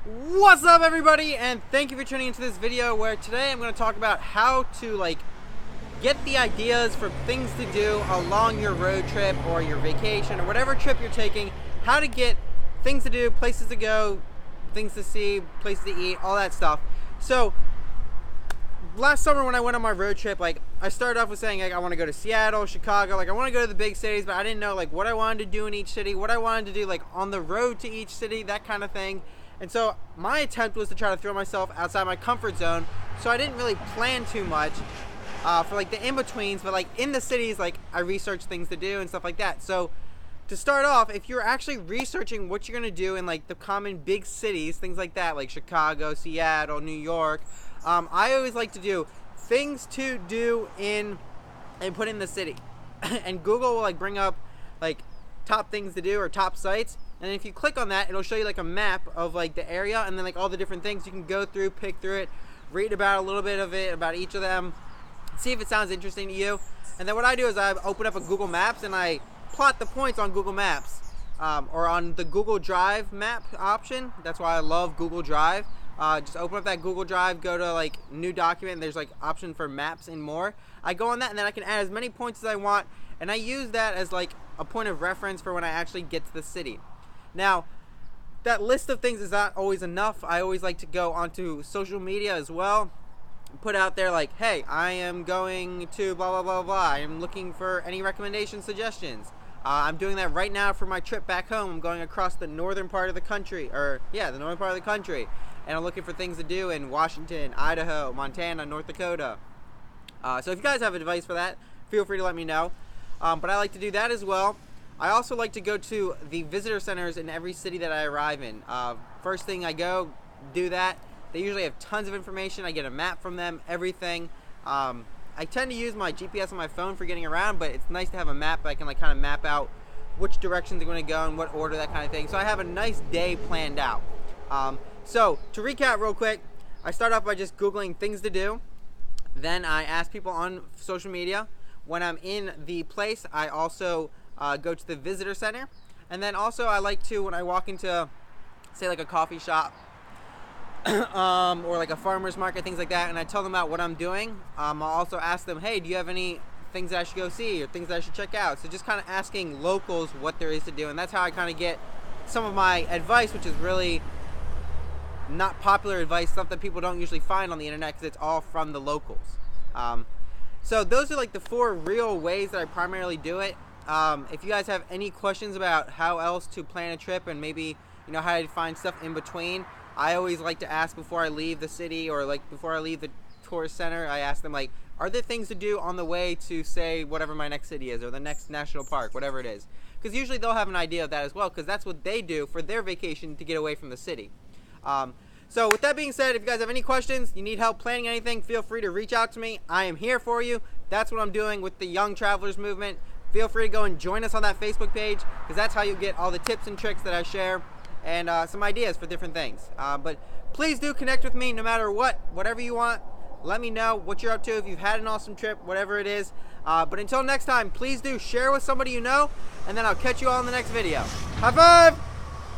What's up, everybody, and thank you for tuning into this video where today I'm going to talk about how to get the ideas for things to do along your road trip or your vacation or whatever trip you're taking. How to get things to do, places to go, things to see, places to eat, all that stuff. So last summer when I went on my road trip, I started off with saying I want to go to Seattle, Chicago, I want to go to the big cities, but I didn't know what I wanted to do in each city, what I wanted to do on the road to each city, that kind of thing. And so my attempt was to try to throw myself outside my comfort zone. So I didn't really plan too much for the in-betweens, but in the cities, I researched things to do and stuff like that. So to start off, if you're actually researching what you're going to do in the common big cities, things like that, like Chicago, Seattle, New York, I always like to do things to do and put in the city. And Google will bring up top things to do or top sites. And if you click on that, it'll show you a map of the area and then all the different things you can go through, pick through it, read about a little bit of it, about each of them, see if it sounds interesting to you. And then what I do is I open up a Google Maps and I plot the points on Google Maps or on the Google Drive map option. That's why I love Google Drive. Just open up that Google Drive, go to new document, and there's option for maps and more. I go on that and then I can add as many points as I want, and I use that as a point of reference for when I actually get to the city. Now, that list of things is not always enough. I always like to go onto social media as well, put out there hey, I am going to blah blah blah blah, I am looking for any recommendations, suggestions. I'm doing that right now for my trip back home. I'm going across the northern part of the country, the northern part of the country, and I'm looking for things to do in Washington, Idaho, Montana, North Dakota. So if you guys have advice for that, feel free to let me know. But I like to do that as well. I also like to go to the visitor centers in every city that I arrive in. First thing I go, do that. They usually have tons of information. I get a map from them, everything. I tend to use my GPS on my phone for getting around, but it's nice to have a map that I can kind of map out which directions I'm going to go, in what order, that kind of thing. So I have a nice day planned out. So to recap real quick, I start off by just Googling things to do. Then I ask people on social media. When I'm in the place, I also go to the visitor center. And then also I like to, when I walk into, say a coffee shop or a farmer's market, things like that, and I tell them about what I'm doing, I'll also ask them, hey, do you have any things that I should go see or things that I should check out? So just kind of asking locals what there is to do, and that's how I kind of get some of my advice, which is really not popular advice, stuff that people don't usually find on the internet because it's all from the locals. So those are the four real ways that I primarily do it. If you guys have any questions about how else to plan a trip and maybe how to find stuff in between, I always like to ask before I leave the city or before I leave the tourist center. I ask them are there things to do on the way to, say, whatever my next city is or the next national park, whatever it is, because usually they'll have an idea of that as well, because that's what they do for their vacation to get away from the city. So with that being said, if you guys have any questions, you need help planning anything, feel free to reach out to me. I am here for you. That's what I'm doing with the Young Travelers Movement. Feel free to go and join us on that Facebook page, because that's how you get all the tips and tricks that I share and some ideas for different things. But please do connect with me no matter what, whatever you want. Let me know what you're up to, if you've had an awesome trip, whatever it is. But until next time, please do share with somebody you know, and then I'll catch you all in the next video. High five!